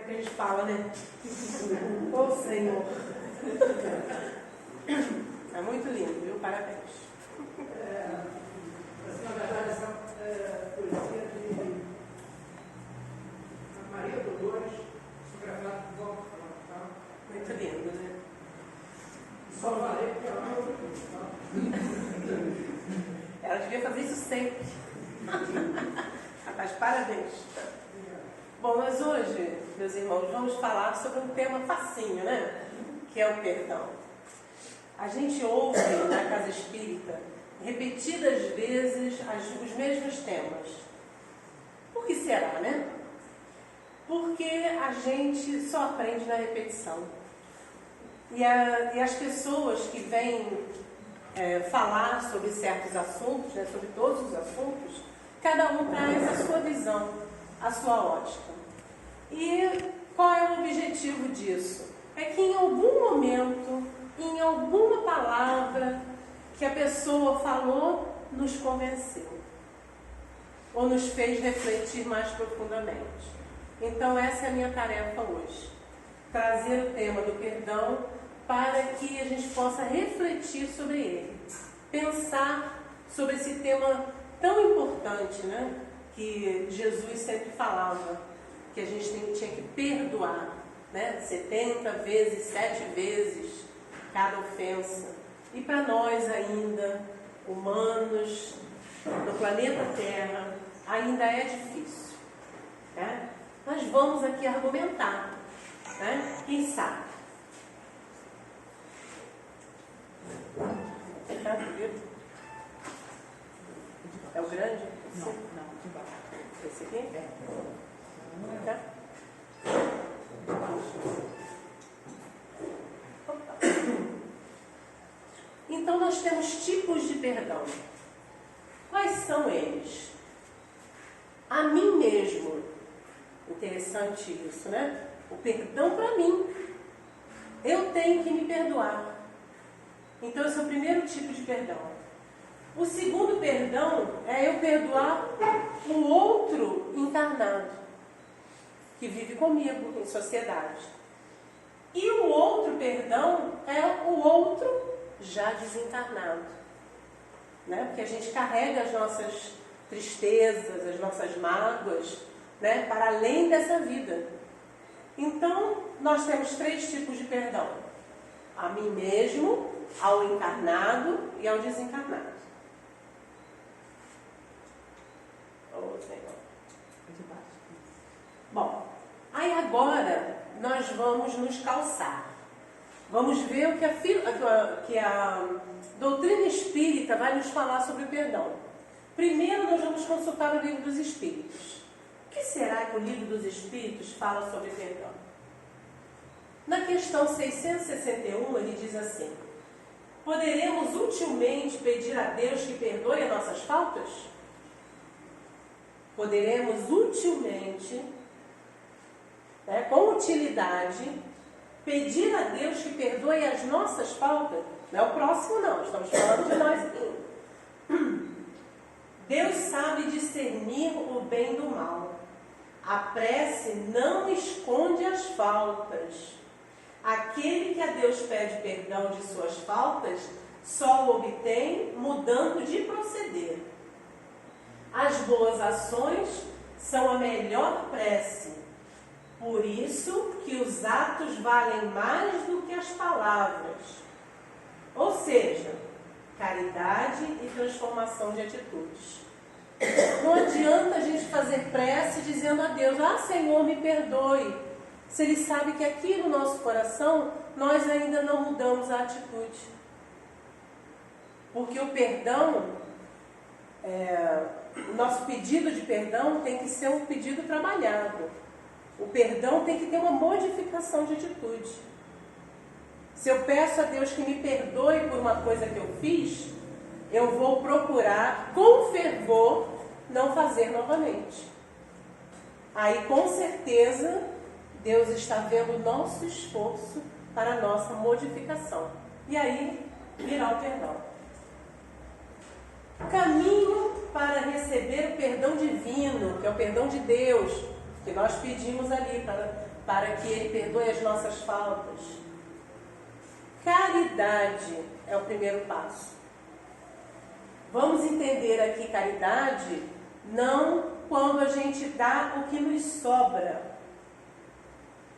que a gente fala, né? Ô Senhor. É muito lindo, viu? Parabéns. Na verdade, essa poesia de Maria Dolores, fotografada por Walter Franco. Muito lindo, né? Só falei porque ela não Ela devia fazer isso sempre. Rapaz, parabéns. Bom, mas hoje, meus irmãos, vamos falar sobre um tema facinho, né? Que é o perdão. A gente ouve na casa espírita repetidas vezes os mesmos temas. Por que será, né? Porque a gente só aprende na repetição. E as pessoas que vêm falar sobre certos assuntos, né, sobre todos os assuntos, cada um traz a sua visão, a sua ótica. E qual é o objetivo disso? É que em algum momento, em alguma palavra que a pessoa falou, nos convenceu. Ou nos fez refletir mais profundamente. Então essa é a minha tarefa hoje. Trazer o tema do perdão para que a gente possa refletir sobre ele. Pensar sobre esse tema tão importante, né? Que Jesus sempre falava, que a gente tinha que perdoar, né? 70 vezes, 7 vezes cada ofensa. E para nós ainda, humanos, no planeta Terra, ainda é difícil. Né? Nós vamos aqui argumentar. Né? Quem sabe? Tá, é o grande? Não, de baixo. Esse aqui? É. Tá? Então nós temos tipos de perdão. Quais são eles? A mim mesmo. Interessante isso, né? O perdão para mim. Eu tenho que me perdoar. Então esse é o primeiro tipo de perdão. O segundo perdão é eu perdoar o outro encarnado, que vive comigo em sociedade. E o outro perdão é o outro já desencarnado. Né? Porque a gente carrega as nossas tristezas, as nossas mágoas, né? Para além dessa vida. Então, nós temos 3 tipos de perdão. A mim mesmo, ao encarnado e ao desencarnado. Bom, aí agora nós vamos nos calçar. Vamos ver o que a doutrina espírita vai nos falar sobre o perdão. Primeiro nós vamos consultar o Livro dos Espíritos. O que será que o Livro dos Espíritos fala sobre perdão? Na questão 661 ele diz assim: poderemos utilmente pedir a Deus que perdoe as nossas faltas? Poderemos utilmente, né, com utilidade, pedir a Deus que perdoe as nossas faltas? Não é o próximo não, estamos falando de nós aqui. Deus sabe discernir o bem do mal. A prece não esconde as faltas. Aquele que a Deus pede perdão de suas faltas, só o obtém mudando de proceder. As boas ações são a melhor prece. Por isso que os atos valem mais do que as palavras. Ou seja, caridade e transformação de atitudes. Não adianta a gente fazer prece dizendo a Deus: ah, Senhor, me perdoe. Se Ele sabe que aqui no nosso coração nós ainda não mudamos a atitude. Porque o perdão, o nosso pedido de perdão tem que ser um pedido trabalhado. O perdão tem que ter uma modificação de atitude. Se eu peço a Deus que me perdoe por uma coisa que eu fiz, eu vou procurar com fervor não fazer novamente. Aí com certeza Deus está vendo o nosso esforço para a nossa modificação. E aí virá o perdão. Caminho para receber o perdão divino, que é o perdão de Deus, que nós pedimos ali para que Ele perdoe as nossas faltas. Caridade é o primeiro passo. Vamos entender aqui caridade não quando a gente dá o que nos sobra.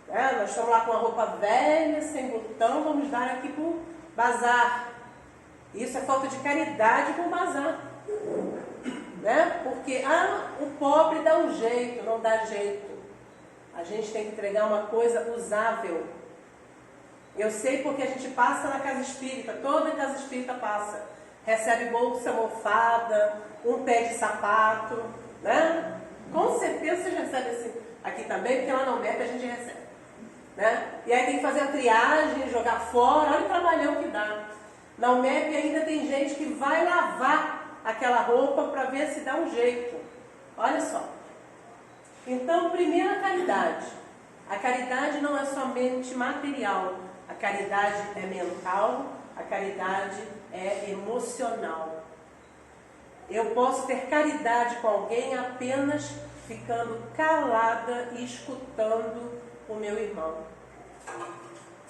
Nós estamos lá com a roupa velha, sem botão, vamos dar aqui para o bazar. Isso é falta de caridade com o bazar. Porque o pobre dá um jeito, não dá jeito. A gente tem que entregar uma coisa usável. Eu sei porque a gente passa na casa espírita, toda casa espírita passa. Recebe bolsa mofada, um pé de sapato, Com certeza vocês recebem assim aqui também, porque lá na UMEP a gente recebe. E aí tem que fazer a triagem, jogar fora, olha o trabalhão que dá. Na UMEP ainda tem gente que vai lavar aquela roupa para ver se dá um jeito. Olha só. Então, primeiro a caridade. A caridade não é somente material. A caridade é mental, a caridade é emocional. Eu posso ter caridade com alguém apenas ficando calada e escutando o meu irmão.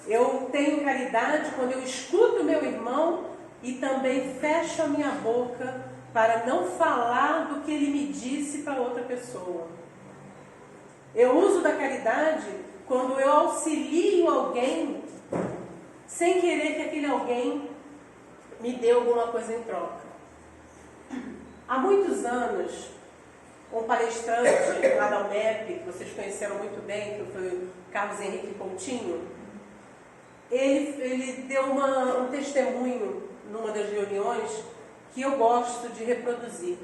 Eu tenho caridade quando eu escuto o meu irmão e também fecho a minha boca para não falar do que ele me disse para outra pessoa. Eu uso da caridade quando eu auxilio alguém sem querer que aquele alguém me dê alguma coisa em troca. Há muitos anos, um palestrante lá da UMEP, que vocês conheceram muito bem, que foi o Carlos Henrique Coutinho, ele deu um testemunho numa das reuniões que eu gosto de reproduzir,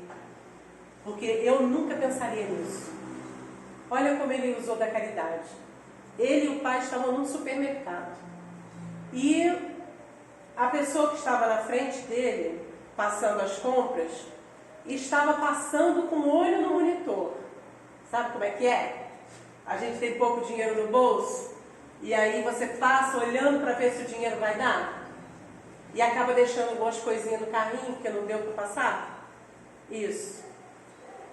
porque eu nunca pensaria nisso. Olha como ele usou da caridade. Ele e o pai estavam num supermercado e a pessoa que estava na frente dele, passando as compras, estava passando com o olho no monitor. Sabe como é que é? A gente tem pouco dinheiro no bolso e aí você passa olhando para ver se o dinheiro vai dar e acaba deixando algumas coisinhas no carrinho porque não deu para passar. Isso.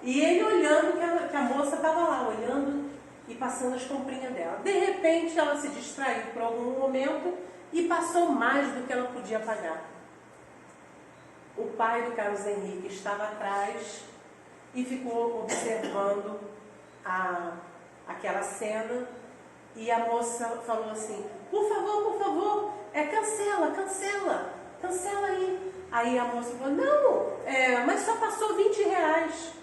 E ele olhando que a moça estava lá, olhando e passando as comprinhas dela. De repente ela se distraiu por algum momento e passou mais do que ela podia pagar. O pai do Carlos Henrique estava atrás e ficou observando aquela cena e a moça falou assim, por favor, cancela aí. Aí a moça falou, não, mas só passou 20 reais.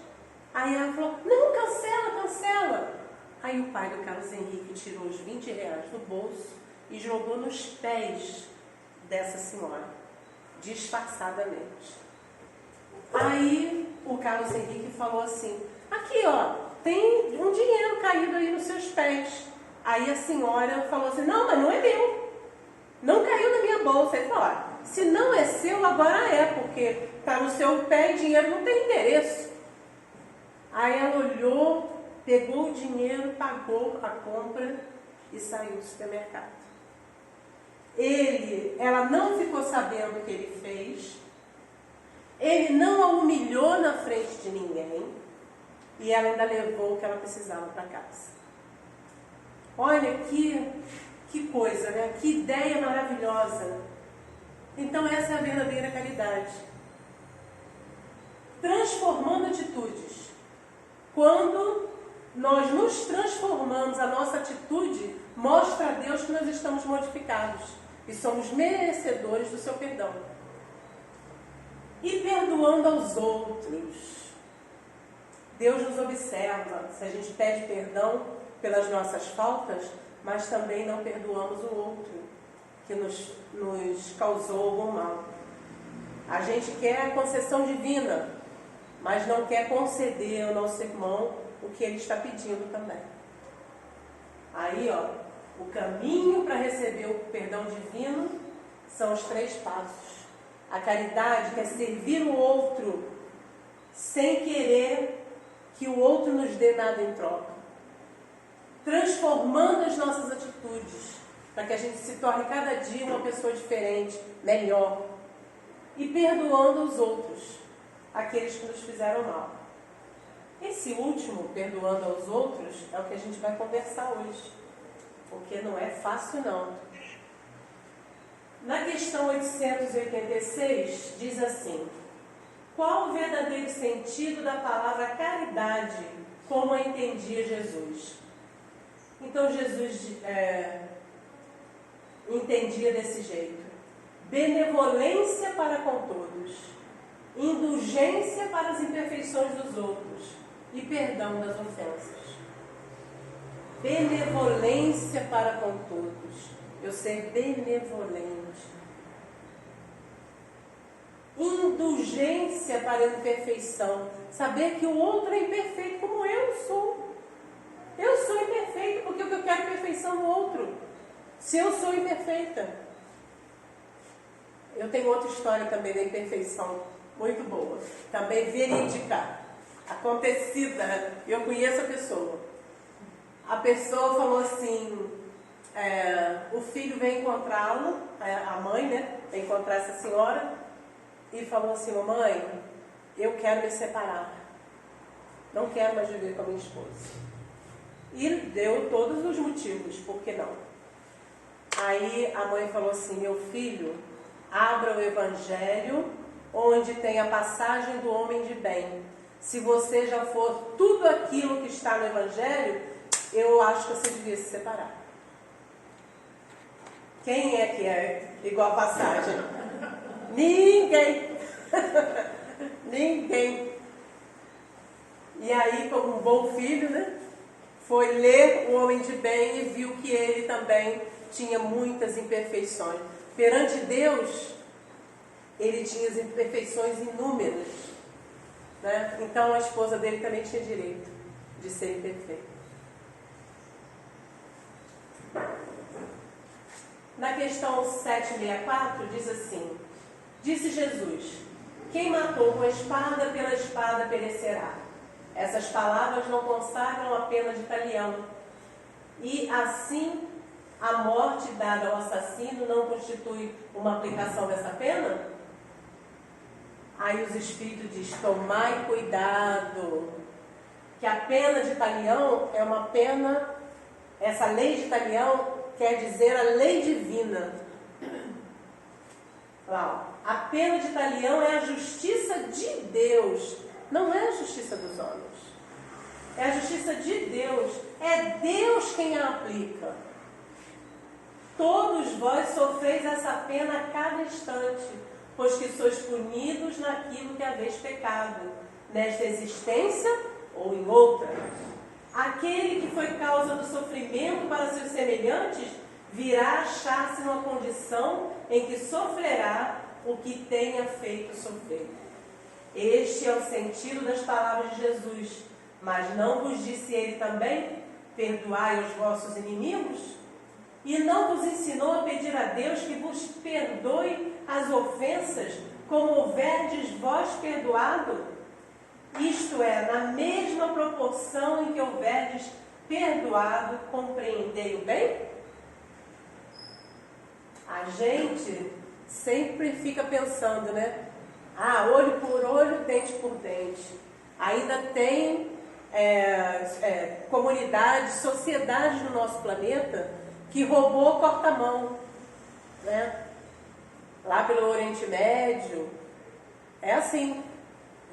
Aí ela falou, não, cancela. Aí o pai do Carlos Henrique tirou os 20 reais do bolso e jogou nos pés dessa senhora, disfarçadamente. Aí o Carlos Henrique falou assim, aqui ó, tem um dinheiro caído aí nos seus pés. Aí a senhora falou assim, não, mas não é meu, não caiu na minha bolsa. Ele falou, se não é seu, agora é, porque está no seu pé e dinheiro não tem endereço. Aí ela olhou, pegou o dinheiro, pagou a compra e saiu do supermercado. Ela não ficou sabendo o que ele fez, ele não a humilhou na frente de ninguém e ela ainda levou o que ela precisava para casa. Olha que coisa, né? Que ideia maravilhosa. Então essa é a verdadeira caridade. Transformando atitudes. Quando nós nos transformamos, a nossa atitude mostra a Deus que nós estamos modificados e somos merecedores do seu perdão. E perdoando aos outros. Deus nos observa se a gente pede perdão pelas nossas faltas, mas também não perdoamos o outro que nos causou algum mal. A gente quer a concessão divina, mas não quer conceder ao nosso irmão o que ele está pedindo também. Aí, o caminho para receber o perdão divino são os 3 passos. A caridade quer servir o outro sem querer que o outro nos dê nada em troca. Transformando as nossas atitudes para que a gente se torne cada dia uma pessoa diferente, melhor. E perdoando os outros, aqueles que nos fizeram mal. Esse último, perdoando aos outros, é o que a gente vai conversar hoje. não é fácil não. Na questão 886, diz assim: qual o verdadeiro sentido da palavra caridade, como a entendia Jesus? Então Jesus entendia desse jeito: benevolência para com todos, indulgência para as imperfeições dos outros e perdão das ofensas. Benevolência para com todos, eu ser benevolente. Indulgência para a imperfeição, saber que o outro é imperfeito como eu sou. Eu sou imperfeito porque eu quero perfeição no outro. Se eu sou imperfeita. Eu tenho outra história também da imperfeição, muito boa. Também verídica, acontecida. Eu conheço a pessoa. A pessoa falou assim, o filho veio encontrá-lo, a mãe, né? Veio encontrar essa senhora e falou assim: mamãe, eu quero me separar. Não quero mais viver com a minha esposa. E deu todos os motivos, por que não? Aí a mãe falou assim: meu filho, abra o Evangelho, onde tem a passagem do homem de bem. Se você já for tudo aquilo que está no Evangelho, eu acho que você devia se separar. Quem é que é igual a passagem? Ninguém. Ninguém. E aí, como um bom filho, né, foi ler o homem de bem e viu que ele também tinha muitas imperfeições. Perante Deus, ele tinha as imperfeições inúmeras, né? Então a esposa dele também tinha direito de ser imperfeita. Na questão 764 diz assim: disse Jesus: quem matou com a espada, pela espada perecerá. Essas palavras não consagram a pena de talião. E assim, a morte dada ao assassino não constitui uma aplicação dessa pena? Aí os espíritos dizem: tomai cuidado, que a pena de talião é uma pena, essa lei de talião quer dizer a lei divina. Lá, a pena de talião é a justiça de Deus, não é a justiça dos homens. É a justiça de Deus, é Deus quem a aplica. Todos vós sofreis essa pena a cada instante, pois que sois punidos naquilo que haveis pecado, nesta existência ou em outra. Aquele que foi causa do sofrimento para seus semelhantes, virá achar-se numa condição em que sofrerá o que tenha feito sofrer. Este é o sentido das palavras de Jesus. Mas não vos disse ele também: perdoai os vossos inimigos? E não vos ensinou a pedir a Deus que vos perdoe as ofensas, como houverdes vós perdoado? Isto é, na mesma proporção em que houverdes perdoado, compreendei o bem? A gente sempre fica pensando, né? Olho por olho, dente por dente. Ainda tem comunidades, sociedades no nosso planeta que roubou corta-mão, né? Lá pelo Oriente Médio, é assim.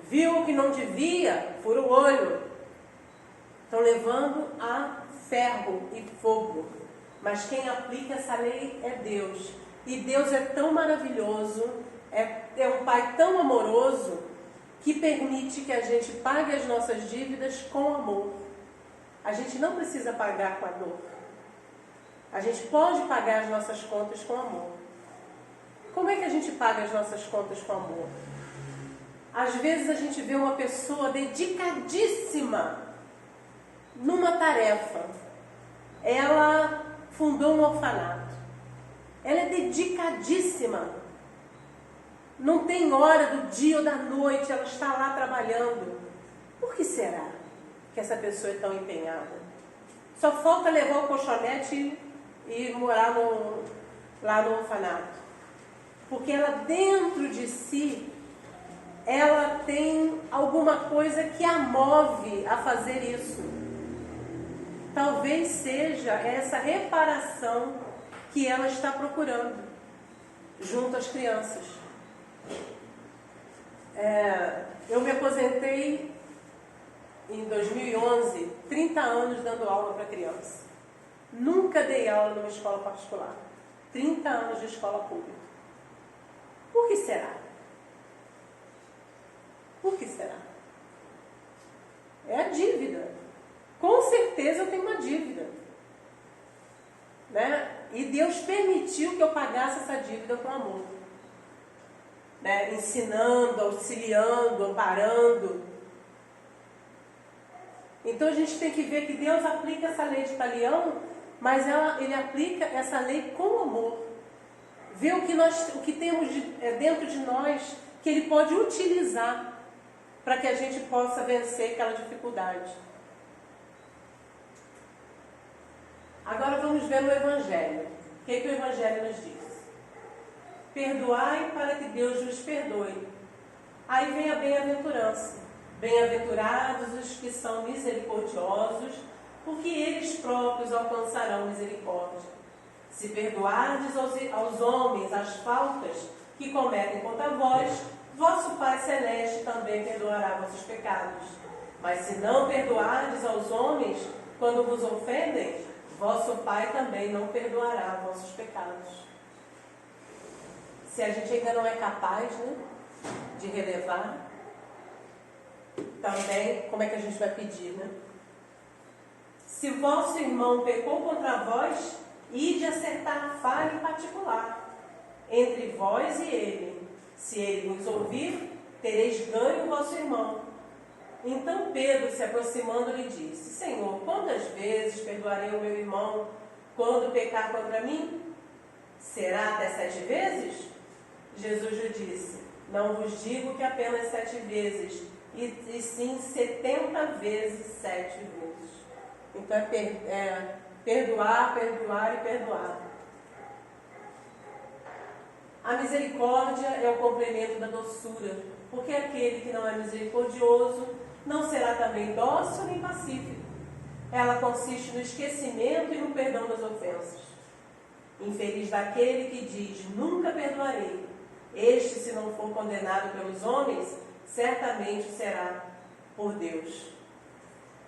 Viu que não devia, fura o olho. Estão levando a ferro e fogo. Mas quem aplica essa lei é Deus. E Deus é tão maravilhoso, é um Pai tão amoroso, que permite que a gente pague as nossas dívidas com amor. A gente não precisa pagar com a dor. A gente pode pagar as nossas contas com amor. Como é que a gente paga as nossas contas com amor? Às vezes a gente vê uma pessoa dedicadíssima numa tarefa. Ela fundou um orfanato. Ela é dedicadíssima. Não tem hora do dia ou da noite, ela está lá trabalhando. Por que será que essa pessoa é tão empenhada? Só falta levar o colchonete e morar lá no orfanato. Porque ela dentro de si, ela tem alguma coisa que a move a fazer isso. talvez seja essa reparação que ela está procurando junto às crianças. Eu me aposentei em 2011, 30 anos dando aula para criança. Nunca dei aula numa escola particular. 30 anos de escola pública. Por que será? Por que será? É a dívida. Com certeza eu tenho uma dívida. Né? E Deus permitiu que eu pagasse essa dívida com amor. Né? Ensinando, auxiliando, amparando. Então a gente tem que ver que Deus aplica essa lei de talião, mas Ele aplica essa lei com amor. Vê o que temos dentro de nós que Ele pode utilizar para que a gente possa vencer aquela dificuldade. Agora vamos ver no Evangelho. O que o Evangelho nos diz? Perdoai para que Deus vos perdoe. Aí vem a bem-aventurança. Bem-aventurados os que são misericordiosos, porque eles próprios alcançarão misericórdia. Se perdoardes aos homens as faltas que cometem contra vós, vosso Pai Celeste também perdoará vossos pecados. Mas se não perdoardes aos homens quando vos ofendem, vosso Pai também não perdoará vossos pecados. Se a gente ainda não é capaz, né, de relevar, também, como é que a gente vai pedir, né? Se vosso irmão pecou contra vós, ide acertar a falha em particular, entre vós e ele. Se ele vos ouvir, tereis ganho o vosso irmão. Então Pedro, se aproximando, lhe disse: Senhor, quantas vezes perdoarei o meu irmão quando pecar contra mim? Será até 7 vezes? Jesus lhe disse: Não vos digo que apenas 7 vezes, e sim 70 vezes 7 vezes. Então perdoar, perdoar e perdoar. A misericórdia é o complemento da doçura, porque aquele que não é misericordioso não será também dócil nem pacífico. Ela consiste no esquecimento e no perdão das ofensas. Infeliz daquele que diz: nunca perdoarei. Este, se não for condenado pelos homens, certamente será por Deus.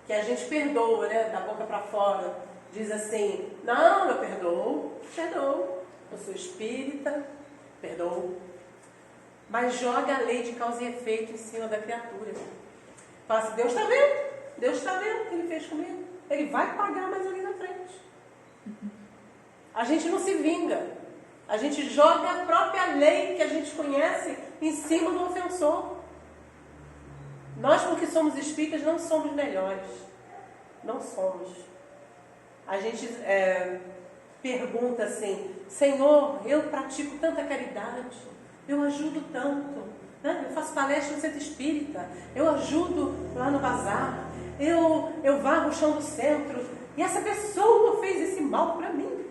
Que a gente perdoa, né? Da boca para fora. Diz assim: não, eu perdoo. Eu sou espírita, perdoo. Mas joga a lei de causa e efeito em cima da criatura. Fala assim: Deus está vendo? Deus está vendo o que Ele fez comigo. Ele vai pagar mais ali na frente. A gente não se vinga. A gente joga a própria lei que a gente conhece em cima do ofensor. Nós, porque somos espíritas, não somos melhores. Não somos. A gente pergunta assim: Senhor, eu pratico tanta caridade, eu ajudo tanto, né? Eu faço palestra no centro espírita, eu ajudo lá no bazar, eu varro o chão do centro, e essa pessoa fez esse mal para mim.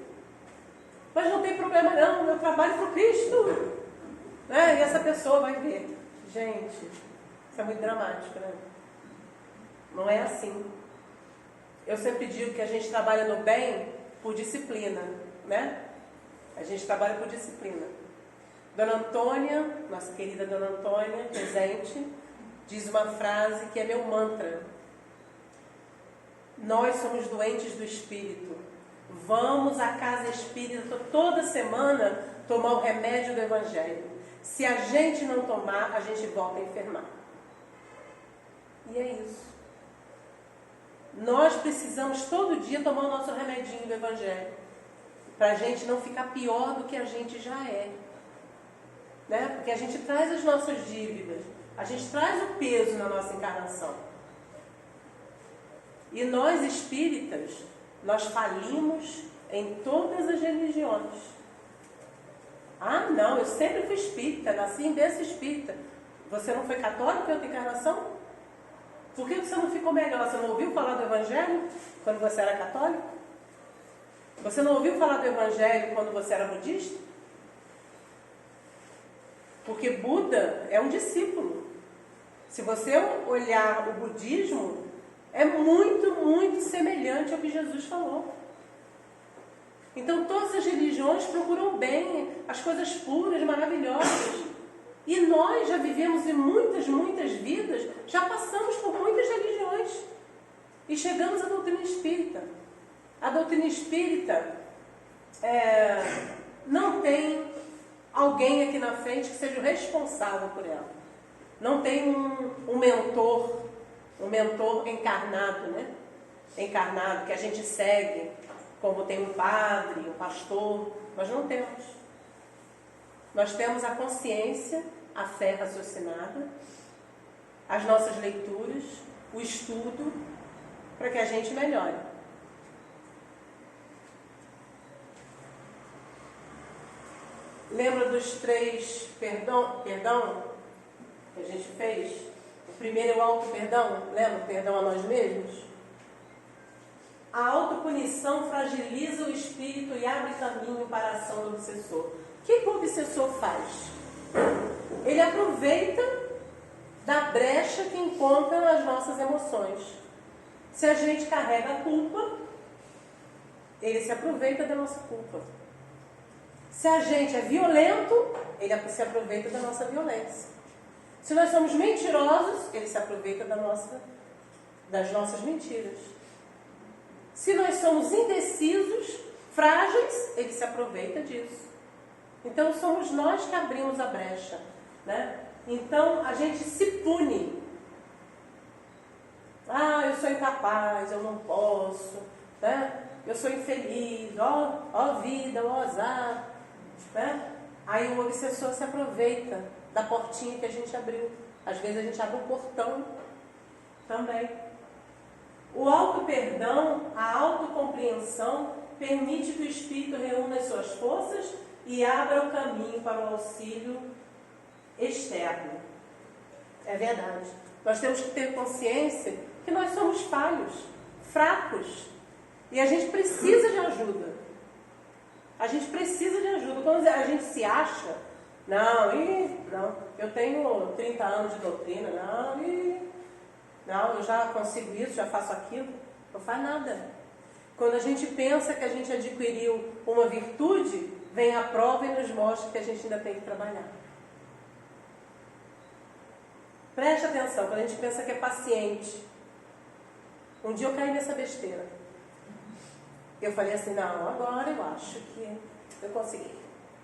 Mas não tem problema não, eu trabalho para o Cristo. E essa pessoa vai ver. Gente, isso é muito dramático, né? Não é assim. Eu sempre digo que a gente trabalha no bem por disciplina, né? A gente trabalha por disciplina. Dona Antônia, nossa querida Dona Antônia, presente, diz uma frase que é meu mantra. Nós somos doentes do espírito. Vamos à casa espírita toda semana tomar o remédio do Evangelho. Se a gente não tomar, a gente volta a enfermar. E é isso. Nós precisamos todo dia tomar o nosso remedinho do Evangelho, para a gente não ficar pior do que a gente já é, né? Porque a gente traz as nossas dívidas, a gente traz o peso na nossa encarnação. E nós espíritas, nós falimos em todas as religiões. Ah, não, eu sempre fui espírita, nasci em berço espírita. Você não foi católico em outra encarnação? Por que você não ficou melhor? Você não ouviu falar do Evangelho quando você era católico? Você não ouviu falar do Evangelho quando você era budista? Porque Buda é um discípulo. Se você olhar o budismo, é muito, muito semelhante ao que Jesus falou. Então todas as religiões procuram bem, as coisas puras, maravilhosas. E nós já vivemos em muitas, muitas vidas, já passamos por muitas religiões. E chegamos à doutrina espírita. A doutrina espírita não tem alguém aqui na frente que seja o responsável por ela. Não tem um mentor encarnado, né? Encarnado, que a gente segue, como tem um padre, um pastor. Nós não temos. Nós temos a consciência, a fé raciocinada, as nossas leituras, o estudo, para que a gente melhore. Lembra dos 3 perdão que a gente fez? O primeiro é o auto-perdão, lembra? Perdão a nós mesmos. A autopunição fragiliza o espírito e abre caminho para a ação do obsessor. O que o obsessor faz? Ele aproveita da brecha que encontra nas nossas emoções. Se a gente carrega a culpa, ele se aproveita da nossa culpa. Se a gente é violento, ele se aproveita da nossa violência. Se nós somos mentirosos, ele se aproveita das nossas mentiras. Se nós somos indecisos, frágeis, ele se aproveita disso. Então somos nós que abrimos a brecha, né? Então a gente se pune. Eu sou incapaz, eu não posso, né? Eu sou infeliz, ó vida, ó azar, né? Aí o obsessor se aproveita da portinha que a gente abriu. Às vezes a gente abre um portão também. O auto-perdão, a autocompreensão permite que o espírito reúna as suas forças e abra o caminho para o auxílio externo. É verdade. Nós temos que ter consciência que nós somos falhos, fracos, e a gente precisa de ajuda. A gente precisa de ajuda. Quando a gente se acha, não, eu tenho 30 anos de doutrina, não, eu já consigo isso, já faço aquilo, não faz nada. Quando a gente pensa que a gente adquiriu uma virtude, vem a prova e nos mostra que a gente ainda tem que trabalhar. Preste atenção, quando a gente pensa que é paciente. Um dia eu caí nessa besteira. Eu falei assim, não, agora eu acho que eu consegui.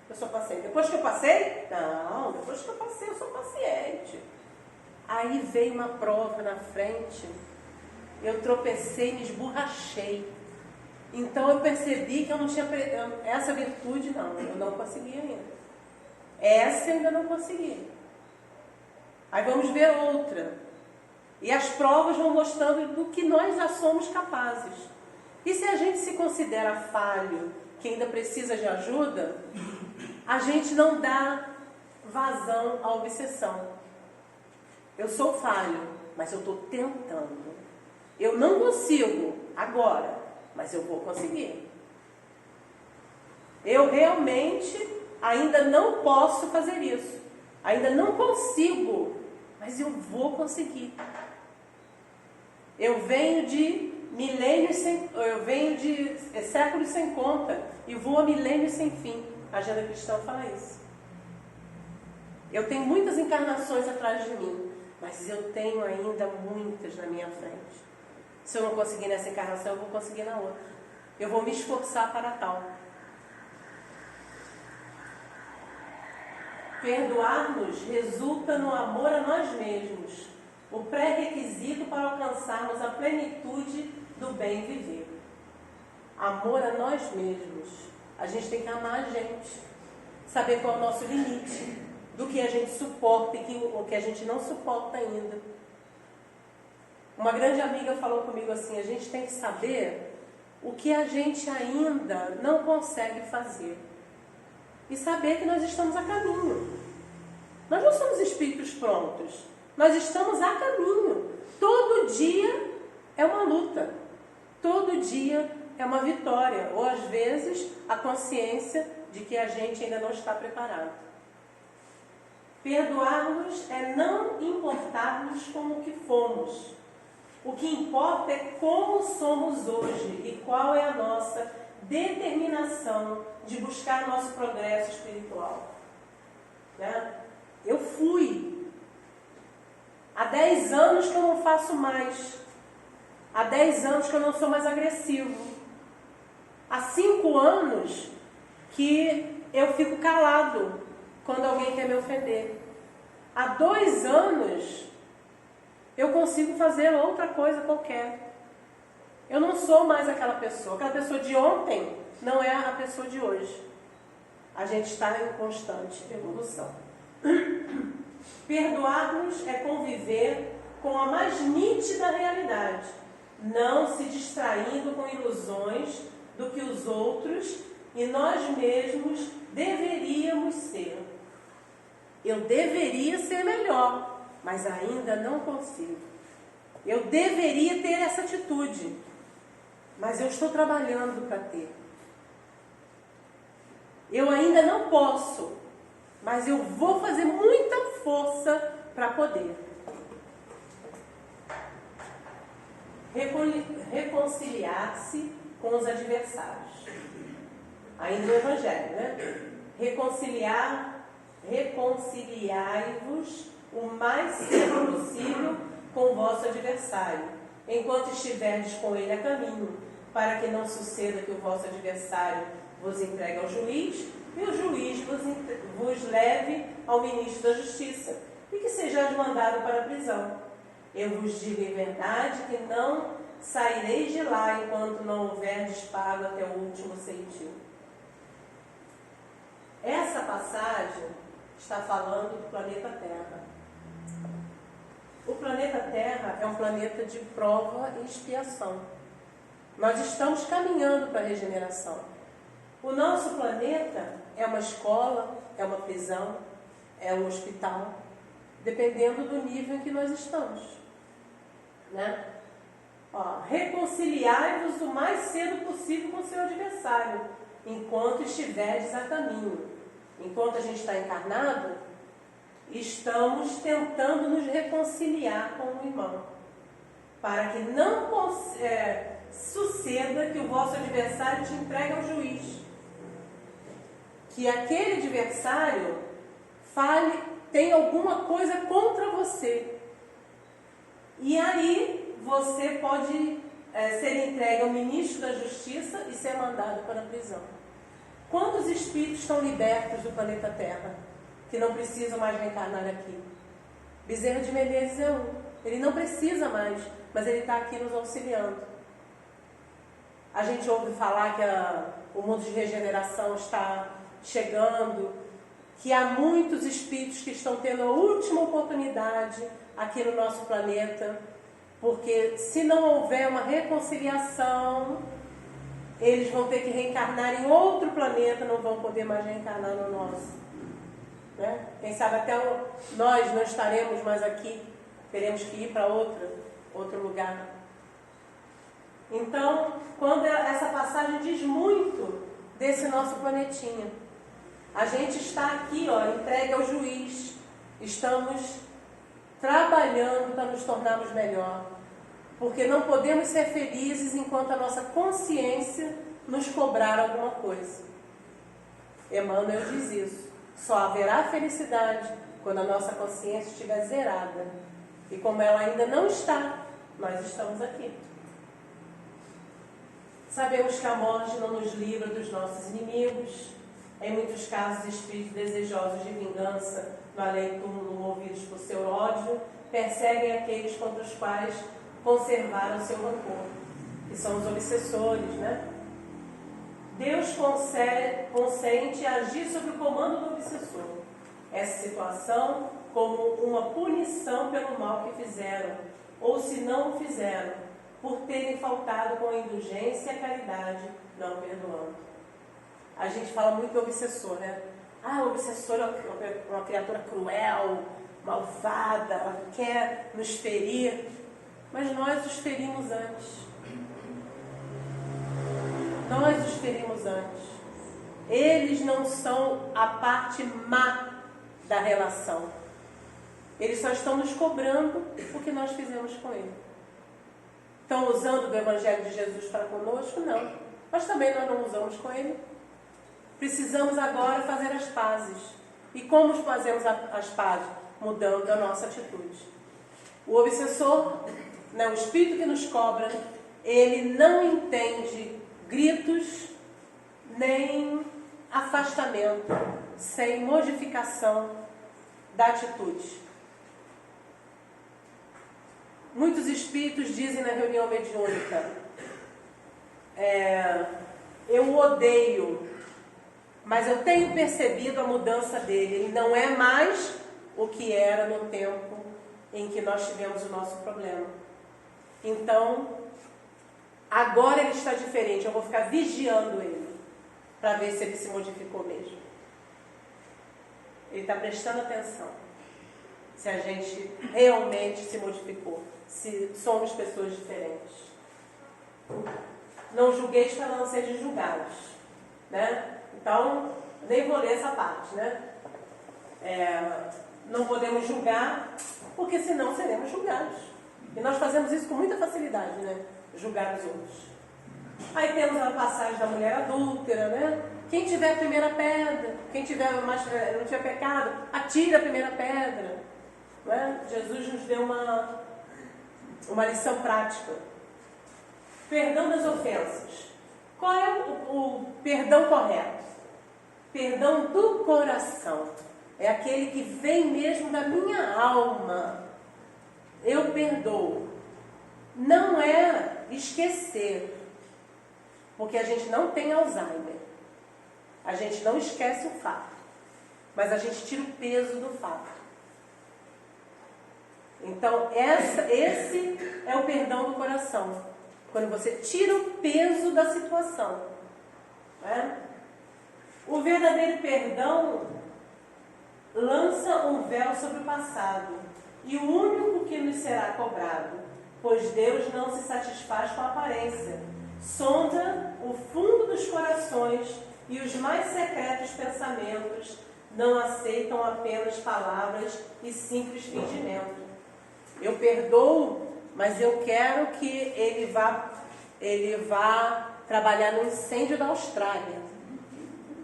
Eu sou paciente. Depois que eu passei? Não, depois que eu passei, eu sou paciente. Aí veio uma prova na frente, eu tropecei e me esborrachei. Então eu percebi que eu não tinha essa virtude, não, eu não consegui ainda. Essa eu ainda não consegui. Aí vamos ver outra. E as provas vão mostrando do que nós já somos capazes. E se a gente se considera falho, que ainda precisa de ajuda, a gente não dá vazão à obsessão. Eu sou falho, mas eu estou tentando. Eu não consigo agora, mas eu vou conseguir. Eu realmente ainda não posso fazer isso. Ainda não consigo, mas eu vou conseguir. Eu venho de séculos sem conta e vou a milênios sem fim. A agenda cristã fala isso. Eu tenho muitas encarnações atrás de mim, mas eu tenho ainda muitas na minha frente. Se eu não conseguir nessa encarnação, eu vou conseguir na outra. Eu vou me esforçar para tal. Perdoar-nos resulta no amor a nós mesmos, o pré-requisito para alcançarmos a plenitude do bem viver. Amor a nós mesmos. A gente tem que amar a gente, saber qual é o nosso limite, do que a gente suporta e o que a gente não suporta ainda. Uma grande amiga falou comigo assim, a gente tem que saber o que a gente ainda não consegue fazer. E saber que nós estamos a caminho. Nós não somos espíritos prontos. Nós estamos a caminho. Todo dia é uma luta. Todo dia é uma vitória. Ou às vezes a consciência de que a gente ainda não está preparado. Perdoar-nos é não importar-nos como que fomos. O que importa é como somos hoje e qual é a nossa determinação de buscar nosso progresso espiritual. Né? Eu fui. Há 10 anos que eu não faço mais. Há 10 anos que eu não sou mais agressivo. Há 5 anos que eu fico calado quando alguém quer me ofender. Há 2 anos eu consigo fazer outra coisa qualquer. Eu não sou mais aquela pessoa. Aquela pessoa de ontem não é a pessoa de hoje. A gente está em constante evolução. Perdoar-nos é conviver com a mais nítida realidade, não se distraindo com ilusões do que os outros e nós mesmos deveríamos ser. Eu deveria ser melhor, mas ainda não consigo. Eu deveria ter essa atitude, mas eu estou trabalhando para ter. Eu ainda não posso, mas eu vou fazer muita força para poder. Reconciliar-se com os adversários. Ainda no Evangelho, né? Reconciliai-vos o mais cedo possível com o vosso adversário, enquanto estiverdes com ele a caminho, para que não suceda que o vosso adversário vos entregue ao juiz, e o juiz vos leve ao ministro da Justiça, e que sejais mandado para a prisão. Eu vos digo em verdade que não saireis de lá enquanto não houverdes pago até o último centil. Essa passagem está falando do planeta Terra. O planeta Terra é um planeta de prova e expiação. Nós estamos caminhando para a regeneração. O nosso planeta é uma escola, é uma prisão, é um hospital, dependendo do nível em que nós estamos. Né? Reconciliai-vos o mais cedo possível com o seu adversário, enquanto estiverdes a caminho. Enquanto a gente está encarnado, estamos tentando nos reconciliar com o irmão, para que não suceda que o vosso adversário te entregue ao juiz. Que aquele adversário tem alguma coisa contra você. E aí você pode ser entregue ao ministro da Justiça e ser mandado para a prisão. Quantos espíritos estão libertos do planeta Terra, que não precisam mais reencarnar aqui? Bezerra de Menezes é um. Ele não precisa mais, mas ele está aqui nos auxiliando. A gente ouve falar que o mundo de regeneração está chegando, que há muitos espíritos que estão tendo a última oportunidade aqui no nosso planeta, porque se não houver uma reconciliação, eles vão ter que reencarnar em outro planeta, não vão poder mais reencarnar no nosso. Né? Quem sabe até nós não estaremos mais aqui, teremos que ir para outro lugar. Então, quando essa passagem diz muito desse nosso planetinha, a gente está aqui, entregue ao juiz, estamos trabalhando para nos tornarmos melhor, porque não podemos ser felizes enquanto a nossa consciência nos cobrar alguma coisa. Emmanuel diz isso. Só haverá felicidade quando a nossa consciência estiver zerada. E como ela ainda não está, nós estamos aqui. Sabemos que a morte não nos livra dos nossos inimigos. Em muitos casos, espíritos desejosos de vingança, no além-túmulo, movidos por seu ódio, perseguem aqueles contra os quais conservaram seu rancor, que são os obsessores, né? Deus consente agir sob o comando do obsessor. Essa situação como uma punição pelo mal que fizeram, ou se não o fizeram, por terem faltado com a indulgência e a caridade, não perdoando. A gente fala muito do obsessor, né? O obsessor é uma criatura cruel, malvada, ela quer nos ferir, mas nós os ferimos antes. Nós os ferimos antes. Eles não são a parte má da relação. Eles só estão nos cobrando o que nós fizemos com ele. estão usando do Evangelho de Jesus para conosco? Não. Mas também nós não usamos com ele. Precisamos agora fazer as pazes. E como fazemos as pazes? Mudando a nossa atitude. O obsessor, o espírito que nos cobra, ele não entende gritos nem afastamento sem modificação da atitude. Muitos espíritos dizem na reunião mediúnica, eu o odeio, mas eu tenho percebido a mudança dele. Ele não é mais o que era no tempo em que nós tivemos o nosso problema. Então, agora ele está diferente. Eu vou ficar vigiando ele para ver se ele se modificou mesmo. Ele está prestando atenção se a gente realmente se modificou, se somos pessoas diferentes. Não julgueis para não serem julgados, né? Então, nem vou ler essa parte, né? Não podemos julgar, porque senão seremos julgados. E nós fazemos isso com muita facilidade, né? Julgar os outros. Aí temos a passagem da mulher adúltera, né? Quem tiver a primeira pedra, quem não tiver pecado, atira a primeira pedra. Né? Jesus nos deu uma lição prática. Perdão das ofensas. Qual é o perdão correto? Perdão do coração. É aquele que vem mesmo da minha alma. Eu perdoo. Não é esquecer. Porque a gente não tem Alzheimer. A gente não esquece o fato. Mas a gente tira o peso do fato. Então, esse é o perdão do coração. Quando você tira o peso da situação. Né? O verdadeiro perdão lança um véu sobre o passado. E o único que nos será cobrado. Pois Deus não se satisfaz com a aparência. Sonda o fundo dos corações e os mais secretos pensamentos não aceitam apenas palavras e simples fingimento. Eu perdoo, mas eu quero que ele vá trabalhar no incêndio da Austrália.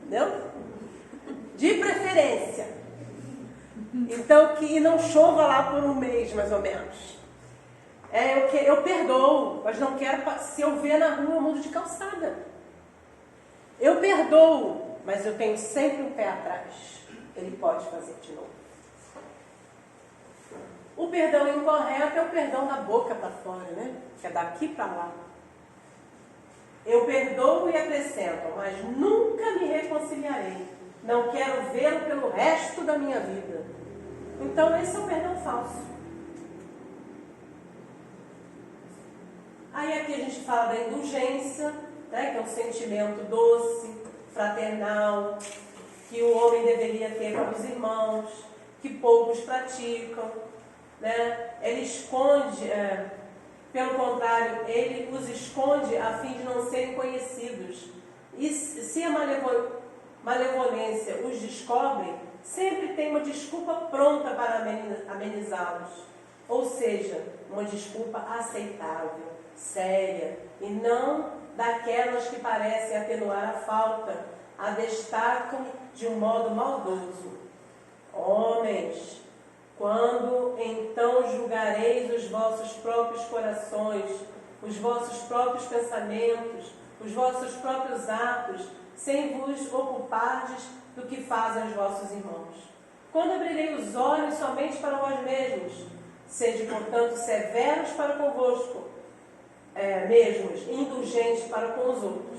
Entendeu? De preferência. Então, que não chova lá por um mês, mais ou menos. Eu perdoo, mas não quero, se eu ver na rua, eu mudo de calçada. Eu perdoo, mas eu tenho sempre um pé atrás. Ele pode fazer de novo. O perdão incorreto é o perdão da boca para fora, né? Que é daqui para lá. Eu perdoo e acrescento, mas nunca me reconciliarei. Não quero vê-lo pelo resto da minha vida. Então, esse é o perdão falso. Aí aqui a gente fala da indulgência, né, que é um sentimento doce, fraternal, que o homem deveria ter com os irmãos, que poucos praticam. Né? Ele esconde, pelo contrário, ele os esconde a fim de não serem conhecidos. E se a malevolência os descobre, sempre tem uma desculpa pronta para amenizá-los. Ou seja, uma desculpa aceitável, séria, e não daquelas que parecem atenuar a falta, a destacam de um modo maldoso. Homens, quando então julgareis os vossos próprios corações, os vossos próprios pensamentos, os vossos próprios atos, sem vos ocupardes do que fazem os vossos irmãos? Quando abrirei os olhos somente para vós mesmos, sede, portanto, severos para convosco mesmos, indulgentes para com os outros.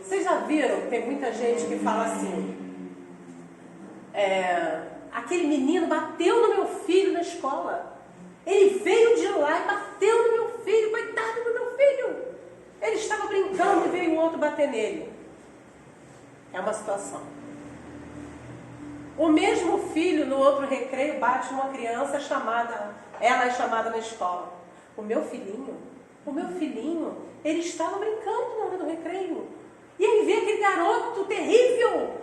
Vocês já viram que tem muita gente que fala assim, aquele menino bateu no meu filho na escola. Ele veio de lá e bateu no meu filho, coitado do meu filho. Ele estava brincando e veio o outro bater nele. É uma situação. O mesmo filho, no outro recreio, bate numa criança ela é chamada na escola. O meu filhinho, ele estava brincando na hora do recreio. E ele vê aquele garoto terrível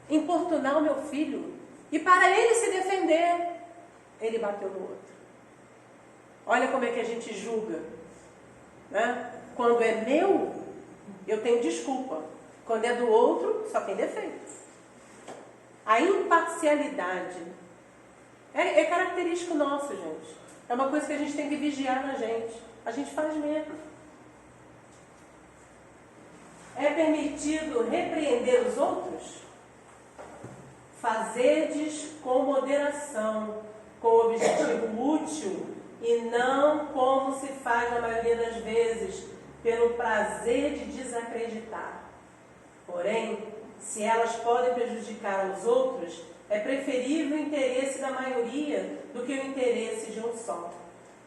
importunar o meu filho. E para ele se defender, ele bateu no outro. Olha como é que a gente julga. né? Quando é meu, eu tenho desculpa. Quando é do outro, só tem defeito. A imparcialidade é característico nosso, gente. É uma coisa que a gente tem que vigiar na gente. A gente faz mesmo. É permitido repreender os outros? Fazedes com moderação, com objetivo útil, e não como se faz na maioria das vezes, pelo prazer de desacreditar. Porém, se elas podem prejudicar os outros, é preferível o interesse da maioria do que o interesse de um só.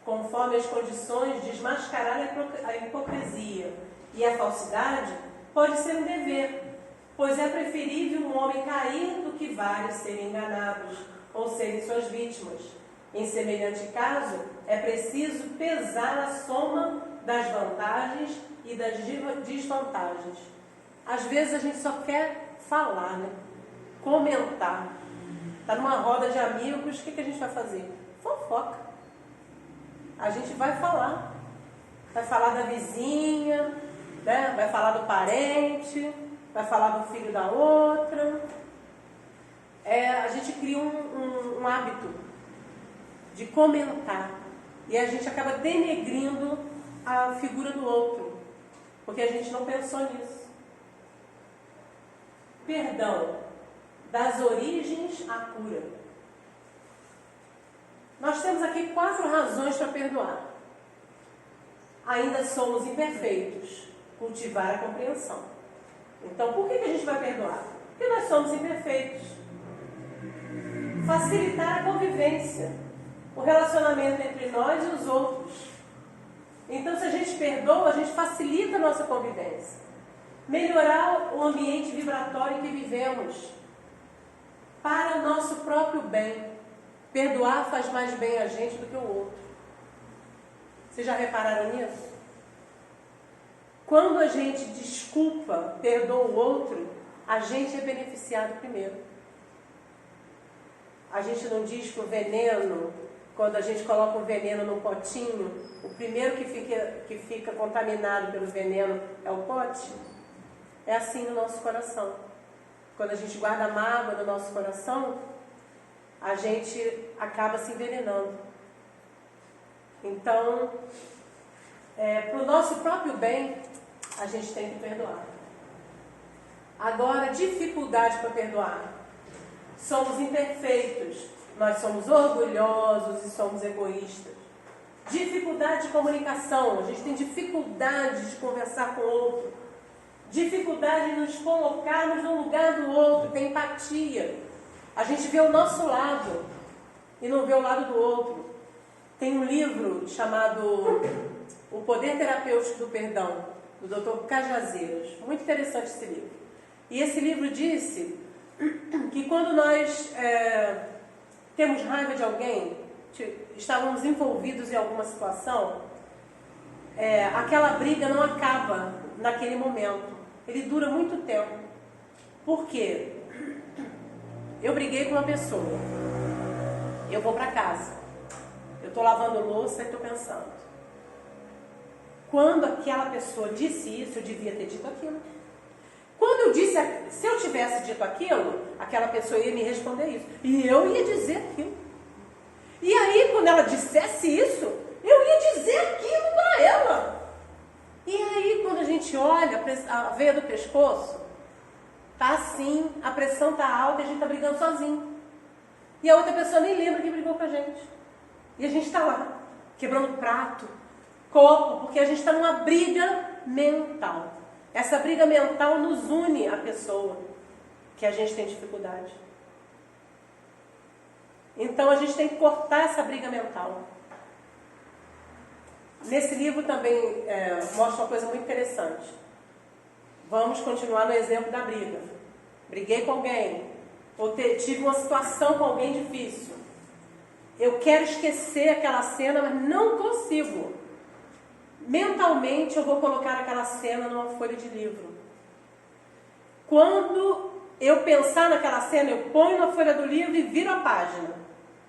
Conforme as condições, desmascarar a hipocrisia e a falsidade pode ser um dever, pois é preferível um homem cair do que vários serem enganados ou serem suas vítimas. Em semelhante caso, é preciso pesar a soma das vantagens e das desvantagens. Às vezes a gente só quer falar, né? Comentar. Está numa roda de amigos, o que a gente vai fazer? Fofoca. A gente vai falar. Vai falar da vizinha, né? Vai falar do parente, vai falar do filho da outra. A gente cria um hábito de comentar. E a gente acaba denegrindo a figura do outro, porque a gente não pensou nisso. Perdão, das origens à cura. Nós temos aqui 4 razões para perdoar. Ainda somos imperfeitos. Cultivar a compreensão. Então, por que a gente vai perdoar? Porque nós somos imperfeitos. Facilitar a convivência, o relacionamento entre nós e os outros. Então, se a gente perdoa, a gente facilita a nossa convivência. Melhorar o ambiente vibratório em que vivemos, para o nosso próprio bem. Perdoar faz mais bem a gente do que o outro. Vocês já repararam nisso? Quando a gente desculpa, perdoa o outro, a gente é beneficiado primeiro. A gente não diz que o veneno, quando a gente coloca um veneno no potinho, o primeiro que fica contaminado pelo veneno é o pote? É assim no nosso coração. Quando a gente guarda mágoa no nosso coração, a gente acaba se envenenando. Então, para o nosso próprio bem, a gente tem que perdoar. Agora, dificuldade para perdoar. Somos imperfeitos, nós somos orgulhosos e somos egoístas. Dificuldade de comunicação, a gente tem dificuldade de conversar com o outro. Dificuldade de nos colocarmos no lugar do outro, tem empatia. A gente vê o nosso lado e não vê o lado do outro. Tem um livro chamado O Poder Terapêutico do Perdão, do Dr. Cajazeiras. Muito interessante esse livro. E esse livro disse que quando nós temos raiva de alguém, estávamos envolvidos em alguma situação, aquela briga não acaba naquele momento. Ele dura muito tempo. Por quê? Eu briguei com uma pessoa. Eu vou para casa. Eu estou lavando louça e estou pensando. Quando aquela pessoa disse isso, eu devia ter dito aquilo. Quando eu disse, se eu tivesse dito aquilo, aquela pessoa ia me responder isso. E eu ia dizer aquilo. E aí, quando ela dissesse isso, eu ia dizer aquilo para ela. E aí, quando a gente olha a veia do pescoço, tá assim, a pressão tá alta e a gente tá brigando sozinho. E a outra pessoa nem lembra que brigou com a gente. E a gente tá lá, quebrando prato, copo, porque a gente está numa briga mental. Essa briga mental nos une à pessoa que a gente tem dificuldade. Então a gente tem que cortar essa briga mental. Nesse livro também mostra uma coisa muito interessante. Vamos continuar no exemplo da briga. Briguei com alguém, ou tive uma situação com alguém difícil. Eu quero esquecer aquela cena, mas não consigo. Mentalmente eu vou colocar aquela cena numa folha de livro. Quando eu pensar naquela cena, eu ponho na folha do livro e viro a página.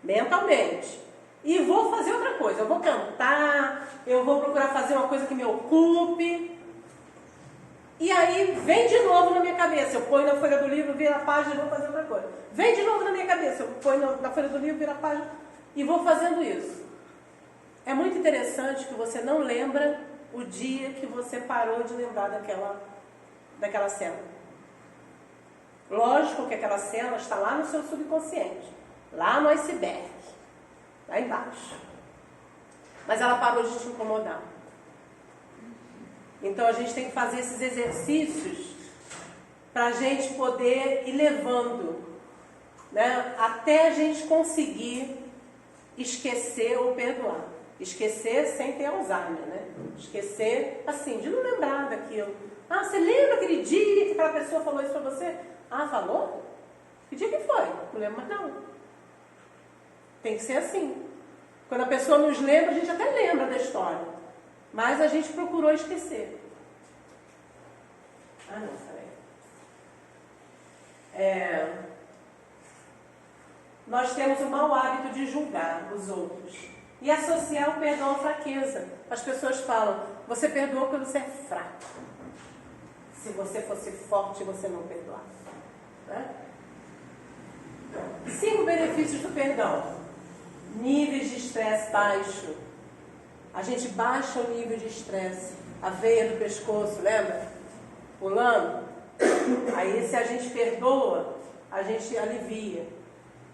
Mentalmente. e vou fazer outra coisa. Eu vou cantar, eu vou procurar fazer uma coisa que me ocupe. E aí vem de novo na minha cabeça. Eu ponho na folha do livro, viro a página e vou fazer outra coisa. Vem de novo na minha cabeça. Eu ponho na folha do livro, viro a página e vou fazendo isso. É muito interessante que você não lembra o dia que você parou de lembrar daquela cena. Lógico que aquela cena está lá no seu subconsciente, lá no iceberg, lá embaixo. Mas ela parou de te incomodar. Então a gente tem que fazer esses exercícios para a gente poder ir levando, né, até a gente conseguir esquecer ou perdoar. Esquecer sem ter Alzheimer, né? Esquecer, assim, de não lembrar daquilo. Ah, você lembra aquele dia que aquela pessoa falou isso pra você? Ah, falou? Que dia que foi? Não lembro mais não. Tem que ser assim. Quando a pessoa nos lembra, a gente até lembra da história. Mas a gente procurou esquecer. Ah, não, peraí. Nós temos o mau hábito de julgar os outros e associar o perdão à fraqueza. As pessoas falam, você perdoou porque você é fraco. Se você fosse forte, você não perdoava. Né? 5 benefícios do perdão. Níveis de estresse baixo. A gente baixa o nível de estresse. A veia do pescoço, lembra? Pulando. Aí se a gente perdoa, a gente alivia.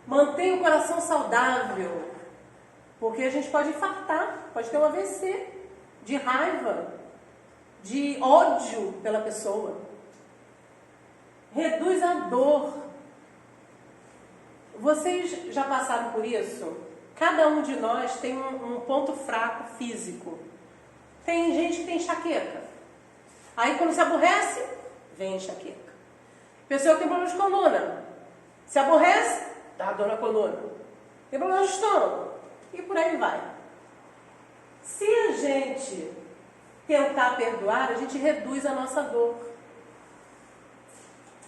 Mantém o coração saudável. Porque a gente pode infartar, pode ter um AVC de raiva, de ódio pela pessoa. Reduz a dor. Vocês já passaram por isso? Cada um de nós tem um ponto fraco físico. Tem gente que tem enxaqueca. Aí quando se aborrece, vem enxaqueca. Pessoa que tem problema de coluna. Se aborrece, dá dor na coluna. Tem problema de estômago. E por aí vai. Se a gente tentar perdoar, a gente reduz a nossa dor.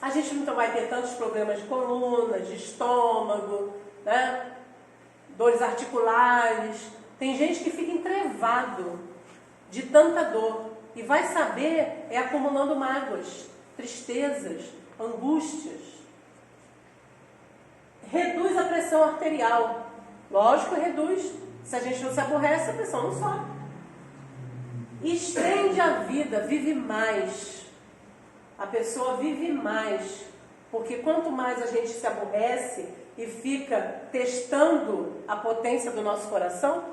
A gente não vai ter tantos problemas de coluna, de estômago, né? Dores articulares. Tem gente que fica entrevado de tanta dor. E vai saber acumulando mágoas, tristezas, angústias. Reduz a pressão arterial. Lógico, reduz. Se a gente não se aborrece, a pressão não sobe. Estende a vida, vive mais. A pessoa vive mais. Porque quanto mais a gente se aborrece e fica testando a potência do nosso coração,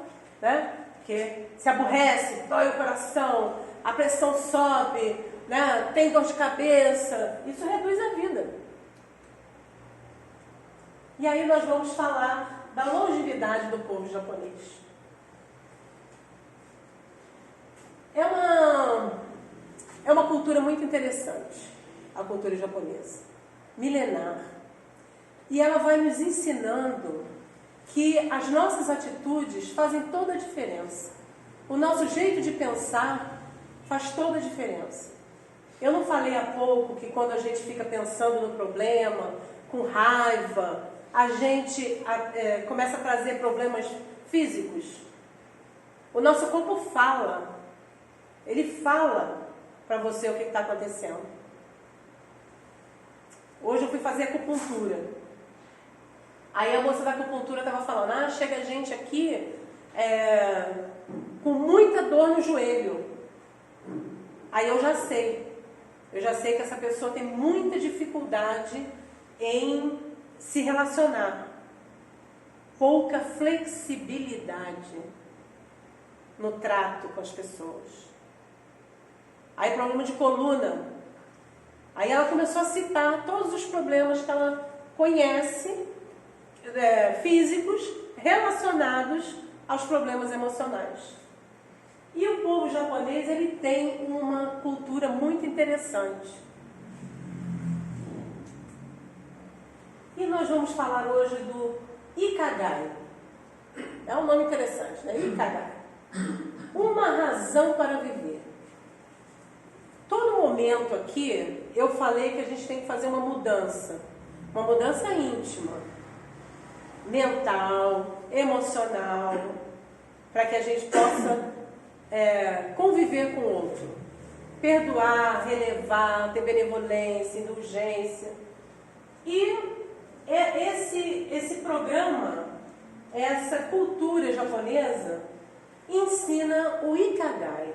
né? Porque se aborrece, dói o coração, a pressão sobe, né? Tem dor de cabeça. Isso reduz a vida. E aí nós vamos falar da longevidade do povo japonês. É uma cultura muito interessante, a cultura japonesa, milenar. E ela vai nos ensinando que as nossas atitudes fazem toda a diferença. O nosso jeito de pensar faz toda a diferença. Eu não falei há pouco que quando a gente fica pensando no problema, com raiva, a gente começa a trazer problemas físicos. O nosso corpo fala. Ele fala para você o que está acontecendo. Hoje eu fui fazer acupuntura. Aí a moça da acupuntura estava falando, chega gente aqui com muita dor no joelho. Aí eu já sei que essa pessoa tem muita dificuldade em se relacionar. Pouca flexibilidade no trato com as pessoas. Aí problema de coluna. Aí ela começou a citar todos os problemas que ela conhece, físicos, relacionados aos problemas emocionais. E o povo japonês, ele tem uma cultura muito interessante. E nós vamos falar hoje do Ikigai. É um nome interessante, né? Ikigai. Uma razão para viver. Todo momento aqui, eu falei que a gente tem que fazer uma mudança íntima, mental, emocional, para que a gente possa conviver com o outro. Perdoar, relevar, ter benevolência, indulgência. E esse programa, essa cultura japonesa, ensina o Ikigai.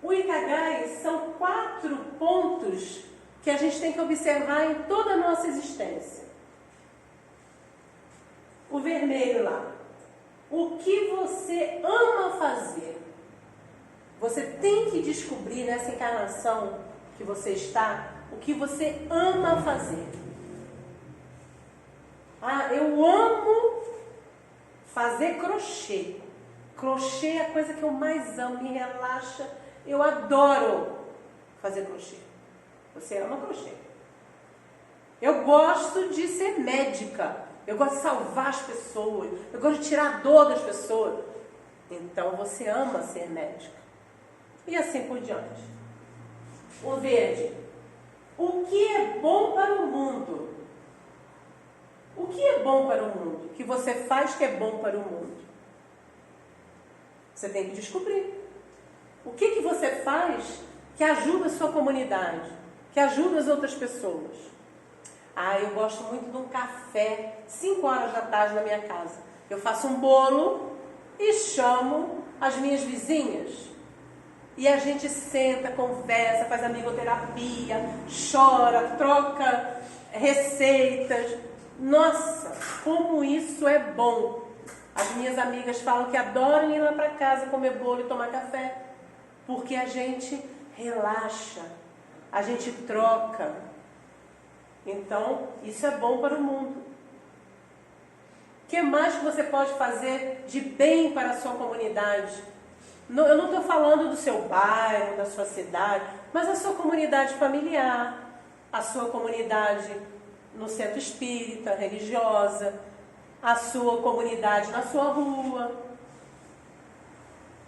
O Ikigai são 4 pontos que a gente tem que observar em toda a nossa existência. O vermelho lá. O que você ama fazer? Você tem que descobrir nessa encarnação que você está, o que você ama fazer. Ah, eu amo fazer crochê. Crochê é a coisa que eu mais amo, me relaxa. Eu adoro fazer crochê. Você ama crochê. Eu gosto de ser médica. Eu gosto de salvar as pessoas. Eu gosto de tirar a dor das pessoas. Então você ama ser médica. E assim por diante. O verde. O que é bom para o mundo? O que é bom para o mundo? O que você faz que é bom para o mundo? Você tem que descobrir. O que você faz que ajuda a sua comunidade? Que ajuda as outras pessoas? Ah, eu gosto muito de um café, 5 horas da tarde na minha casa. Eu faço um bolo e chamo as minhas vizinhas. E a gente senta, conversa, faz amigoterapia, chora, troca receitas. Nossa, como isso é bom! As minhas amigas falam que adoram ir lá para casa comer bolo e tomar café, porque a gente relaxa, a gente troca. Então, isso é bom para o mundo. O que mais que você pode fazer de bem para a sua comunidade? Eu não estou falando do seu bairro, da sua cidade, mas a sua comunidade familiar, a sua comunidade no centro espírita, religiosa, a sua comunidade na sua rua.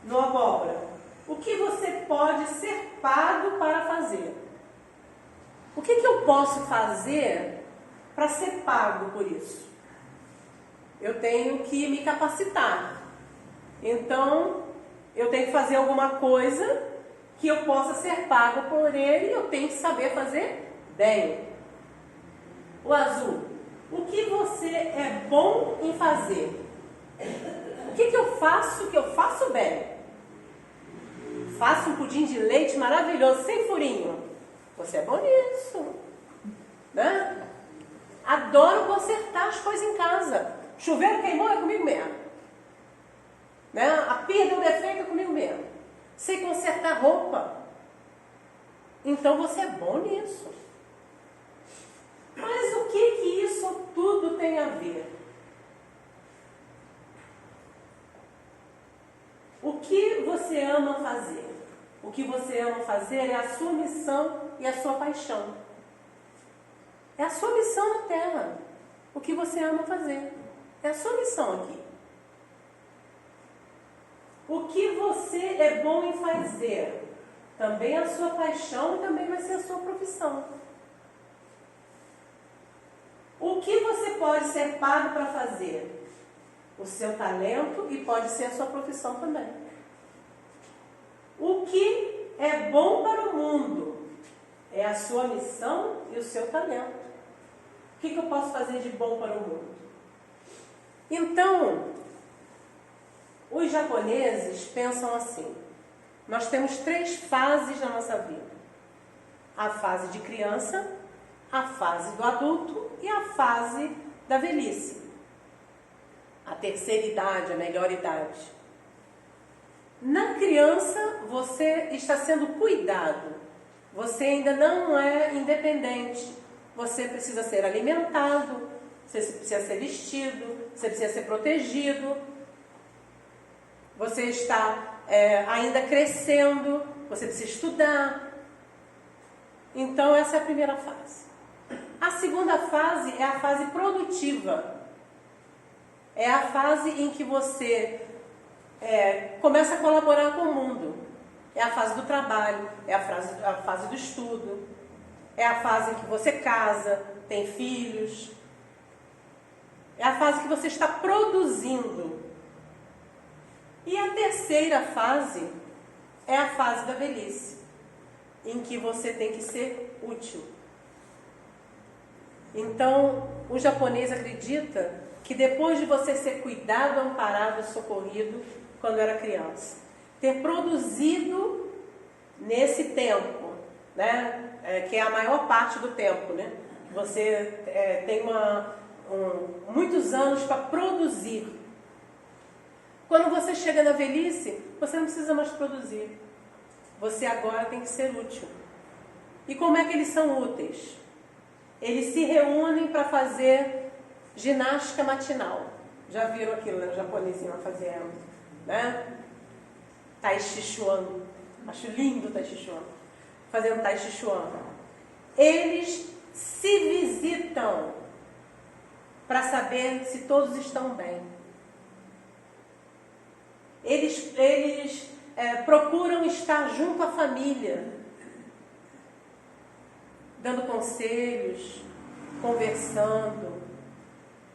No abóbora, o que você pode ser pago para fazer? O que eu posso fazer para ser pago por isso? Eu tenho que me capacitar. Então, eu tenho que fazer alguma coisa que eu possa ser pago por ele e eu tenho que saber fazer bem. O azul. O que você é bom em fazer? O que eu faço bem? Faço um pudim de leite maravilhoso, sem furinho. Você é bom nisso, né? Adoro consertar as coisas em casa. Chuveiro queimou, é comigo mesmo, né? A pia deu defeito, é comigo mesmo. Sei consertar roupa. Então você é bom nisso. Mas o que isso tudo tem a ver? O que você ama fazer? O que você ama fazer é a sua missão e a sua paixão. É a sua missão na Terra. O que você ama fazer. É a sua missão aqui. O que você é bom em fazer. Também é a sua paixão e também vai ser a sua profissão. O que você pode ser pago para fazer? O seu talento e pode ser a sua profissão também. O que é bom para o mundo? É a sua missão e o seu talento. O que eu posso fazer de bom para o mundo? Então, os japoneses pensam assim. Nós temos 3 fases na nossa vida. A fase de criança, a fase do adulto e a fase da velhice. A terceira idade, a melhor idade. Na criança, você está sendo cuidado. Você ainda não é independente. Você precisa ser alimentado, você precisa ser vestido, você precisa ser protegido. Você está ainda crescendo, você precisa estudar. Então, essa é a primeira fase. A segunda fase é a fase produtiva. É a fase em que você começa a colaborar com o mundo. É a fase do trabalho, é a fase do estudo, é a fase em que você casa, tem filhos. É a fase que você está produzindo. E a terceira fase é a fase da velhice, em que você tem que ser útil. Então, o japonês acredita que depois de você ser cuidado, amparado, socorrido, quando era criança, ter produzido nesse tempo, né, que é a maior parte do tempo, né, você tem muitos anos para produzir. Quando você chega na velhice, você não precisa mais produzir. Você agora tem que ser útil. E como é que eles são úteis? Eles se reúnem para fazer ginástica matinal. Já viram aquilo, né? O japonesinho fazendo, né? Tai Chi Chuan. Acho lindo o Tai Chi Chuan. Fazendo Tai Chi Chuan. Eles se visitam para saber se todos estão bem. Eles procuram estar junto à família, dando conselhos, conversando.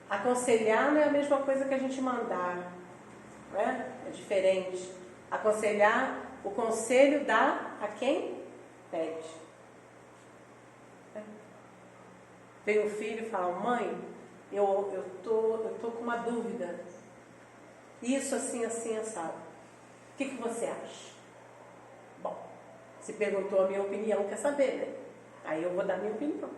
Aconselhar não é a mesma coisa que a gente mandar, né? É diferente. Aconselhar, o conselho dá a quem pede. Vem o filho e fala: mãe, eu tô com uma dúvida. Isso assim, assim, assado. O que você acha? Bom, se perguntou a minha opinião, quer saber, né? Aí eu vou dar minha opinião.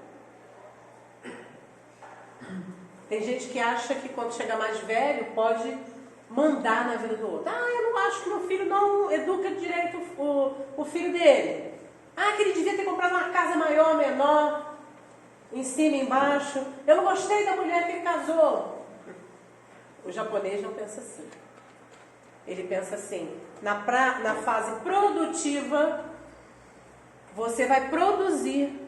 Tem gente que acha que quando chega mais velho pode mandar na vida do outro. Eu não acho que meu filho não educa direito o filho dele. Que ele devia ter comprado uma casa maior, menor, em cima e embaixo. Eu não gostei da mulher que ele casou. O japonês não pensa assim. Ele pensa assim: na fase produtiva, você vai produzir.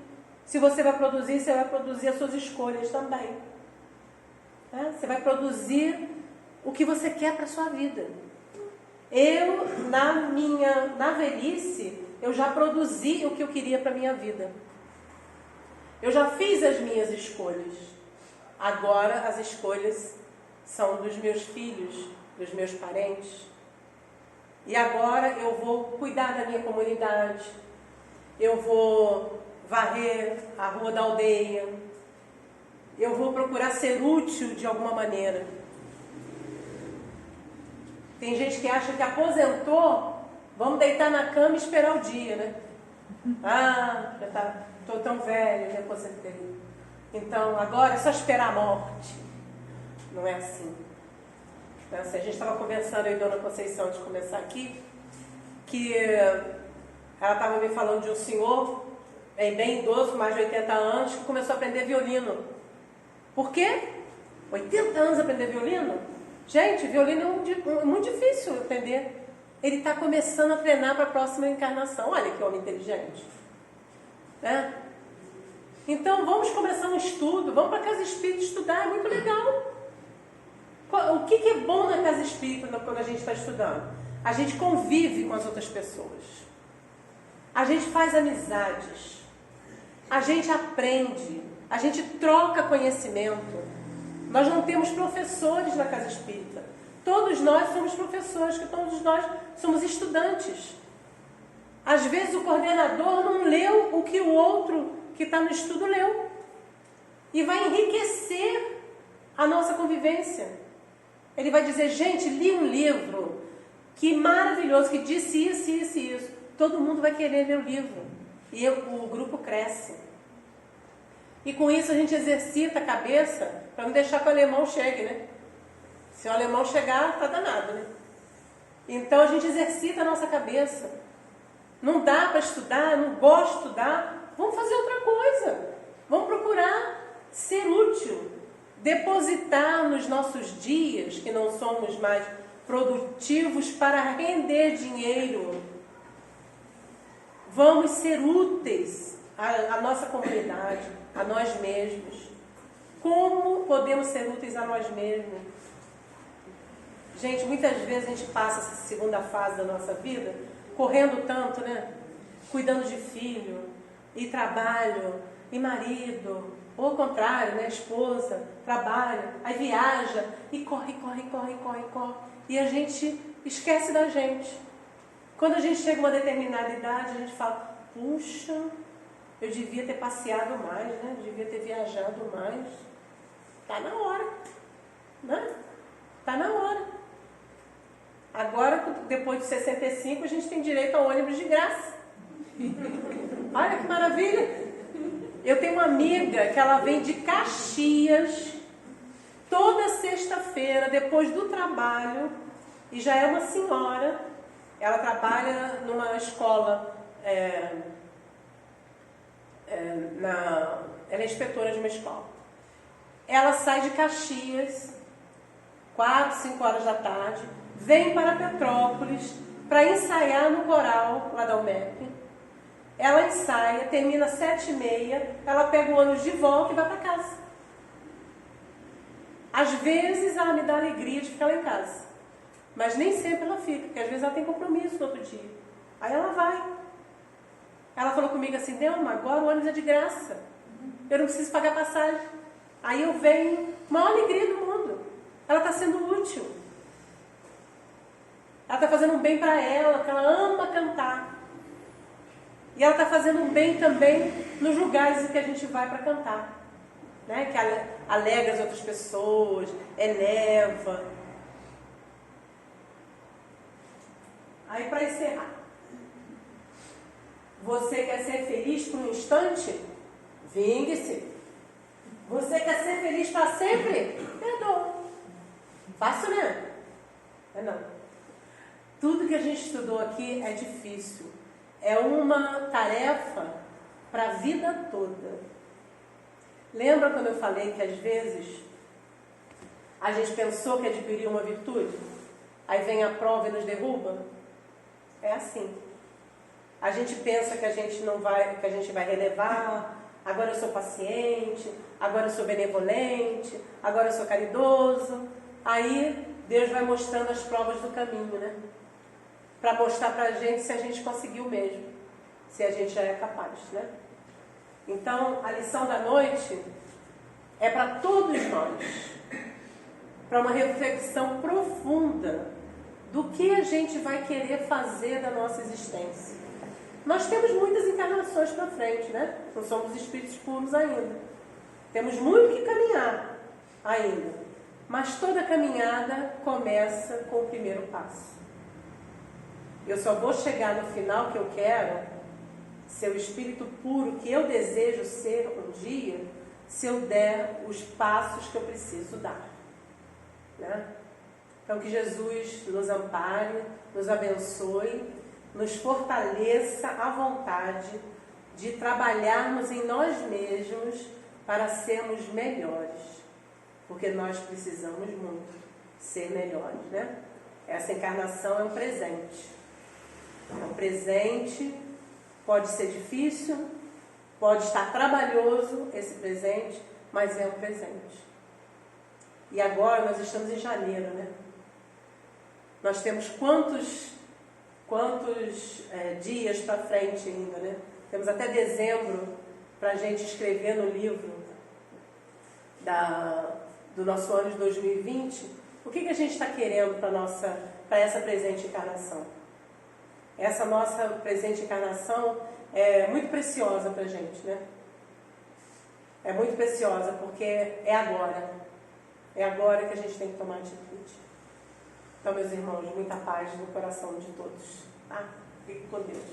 Se você vai produzir as suas escolhas também. Você vai produzir o que você quer para a sua vida. Eu, na velhice, eu já produzi o que eu queria para a minha vida. Eu já fiz as minhas escolhas. Agora as escolhas são dos meus filhos, dos meus parentes. E agora eu vou cuidar da minha comunidade. Eu vou varrer a rua da aldeia. Eu vou procurar ser útil de alguma maneira. Tem gente que acha que aposentou, vamos deitar na cama e esperar o dia, né? Estou tão velho, me aposentei. Então agora é só esperar a morte. Não é assim. A gente estava conversando aí, Dona Conceição, antes de começar aqui, que ela estava me falando de um senhor, bem idoso, mais de 80 anos, que começou a aprender violino. Por quê? 80 anos aprender violino? Gente, violino é muito difícil aprender. Ele está começando a treinar para a próxima encarnação. Olha que homem inteligente. Né? Então, vamos começar um estudo, vamos para a casa espírita estudar, é muito legal. O que é bom na casa espírita quando a gente está estudando? A gente convive com as outras pessoas. A gente faz amizades. A gente aprende. A gente troca conhecimento. Nós não temos professores na casa espírita. Todos nós somos professores, que todos nós somos estudantes. Às vezes o coordenador não leu o que o outro que está no estudo leu. E vai enriquecer a nossa convivência. Ele vai dizer: gente, li um livro que maravilhoso, que disse isso, isso e isso. Todo mundo vai querer ler o livro. E o grupo cresce. E com isso a gente exercita a cabeça para não deixar que o alemão chegue, né? Se o alemão chegar, tá danado, né? Então a gente exercita a nossa cabeça. Não dá para estudar, não gosto de estudar, vamos fazer outra coisa. Vamos procurar ser útil. Depositar nos nossos dias, que não somos mais produtivos, para render dinheiro. Vamos ser úteis à nossa comunidade, a nós mesmos. Como podemos ser úteis a nós mesmos? Gente, muitas vezes a gente passa essa segunda fase da nossa vida correndo tanto, né? Cuidando de filho, e trabalho, e marido, ou ao contrário, né? Esposa, trabalha, aí viaja e corre. E a gente esquece da gente. Quando a gente chega a uma determinada idade, a gente fala, puxa, eu devia ter passeado mais, né? Eu devia ter viajado mais. Está na hora, né? Está na hora. Agora, depois de 65, a gente tem direito ao ônibus de graça. Olha que maravilha! Eu tenho uma amiga que ela vem de Caxias toda sexta-feira, depois do trabalho, e já é uma senhora. Ela trabalha numa escola, ela é inspetora de uma escola. Ela sai de Caxias, 4, 5 horas da tarde, vem para Petrópolis para ensaiar no coral lá da UMEP. Ela ensaia, termina às 7h30, ela pega o ônibus de volta e vai para casa. Às vezes ela me dá alegria de ficar lá em casa, mas nem sempre ela fica, porque às vezes ela tem compromisso no outro dia. Aí ela vai. Ela falou comigo assim, Delma, agora o ônibus é de graça, eu não preciso pagar passagem. Aí eu venho, maior alegria do mundo. Ela está sendo útil. Ela está fazendo um bem para ela, porque ela ama cantar. E ela está fazendo um bem também nos lugares em que a gente vai para cantar. Né? Que alegra as outras pessoas, eleva. Aí, para encerrar. Você quer ser feliz por um instante? Vingue-se. Você quer ser feliz para sempre? Perdoa. Fácil, né? Não. Tudo que a gente estudou aqui é difícil. É uma tarefa para a vida toda. Lembra quando eu falei que às vezes a gente pensou que adquiriu uma virtude? Aí vem a prova e nos derruba? É assim. A gente pensa que a gente não vai, que a gente vai relevar. Agora eu sou paciente, agora eu sou benevolente, agora eu sou caridoso. Aí Deus vai mostrando as provas do caminho, né? Para mostrar para a gente se a gente conseguiu mesmo, se a gente já é capaz, né? Então, a lição da noite é para todos nós, para uma reflexão profunda do que a gente vai querer fazer da nossa existência. Nós temos muitas encarnações para frente, né? Não somos espíritos puros ainda. Temos muito que caminhar ainda. Mas toda caminhada começa com o primeiro passo. Eu só vou chegar no final que eu quero, ser o espírito puro que eu desejo ser um dia, se eu der os passos que eu preciso dar. Né? Então que Jesus nos ampare, nos abençoe, nos fortaleça a vontade de trabalharmos em nós mesmos para sermos melhores. Porque nós precisamos muito ser melhores, né? Essa encarnação é um presente. É um presente, pode ser difícil, pode estar trabalhoso esse presente, mas é um presente. E agora nós estamos em janeiro, né? Nós temos quantos dias para frente ainda, né? Temos até dezembro para a gente escrever no livro do nosso ano de 2020. O que a gente está querendo para essa presente encarnação? Essa nossa presente encarnação é muito preciosa para a gente, né? É muito preciosa porque é agora. É agora que a gente tem que tomar atitude. Então, meus irmãos, muita paz no coração de todos. Tá? Fique com Deus.